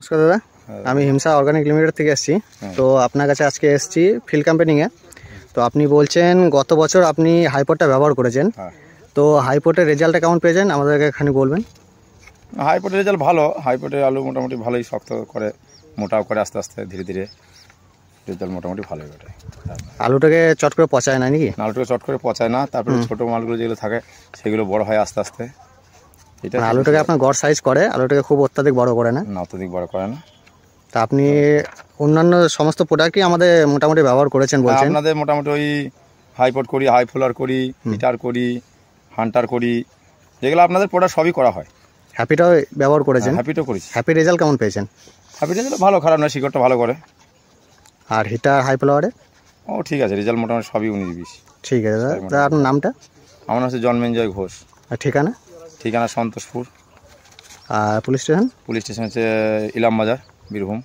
নমস্কার দাদা, আমি হিমসা অর্গানিক লিমিটেড থেকে এসেছি। তো আপনার কাছে আজকে এসেছি ফিল্ড ক্যাম্পেনিংয়ে। তো আপনি বলছেন গত বছর আপনি হাইপোর্টটা ব্যবহার করেছেন, তো হাইপোর্টের রেজাল্টটা কেমন পেয়েছেন আমাদেরকে এখানে বলবেন। হাইপোর্টের রেজাল্ট ভালো। হাইপোর্টের আলু মোটামুটি ভালোই শক্ত করে, মোটাও করে, আস্তে আস্তে ধীরে ধীরে রেজাল্ট মোটামুটি ভালোই ওঠে। আলুটাকে চট করে পচায় না নাকি? আলুটাকে চট করে পচায় না, তারপরে ছোটো মালগুলো যেগুলো থাকে সেগুলো বড় হয় আস্তে আস্তে। এটা আলুটাকে আপনার গড় সাইজ করে, আলুটাকে খুব অত্যাধিক বড় করে না? না, অত্যধিক বড় করে না। তা আপনি অন্যান্য সমস্ত প্রোডাক্টই আমাদের মোটামুটি ব্যবহার করেছেন বলছেন? আপনাদের মোটামুটি ওই হাইপোর্ট করি, হাই ফ্লোর করি, হিটার করি, হান্টার করি, যেগুলো আপনাদের প্রোডাক্ট সবই করা হয়। হ্যাপিটাও ব্যবহার করেছেন? হ্যাপিটাও করি। হ্যাপি রেজাল্ট কেমন পেয়েছেন? হ্যাপি রেজাল্ট ভালো, খারাপ না, শিকড়টা ভালো করে। আর হিটার হাই ফ্লাওয়ারে? ও ঠিক আছে, রেজাল্ট মোটামুটি সবই 19-20। ঠিক আছে দাদা, আপনার নামটা? আমার নাম হচ্ছে জন্মেঞ্জয় ঘোষ। আর ঠিকানা? ঠিকানা সন্তোষপুর। আর পুলিশ স্টেশন? পুলিশ স্টেশন হচ্ছে ইলামবাজার, বীরভূম।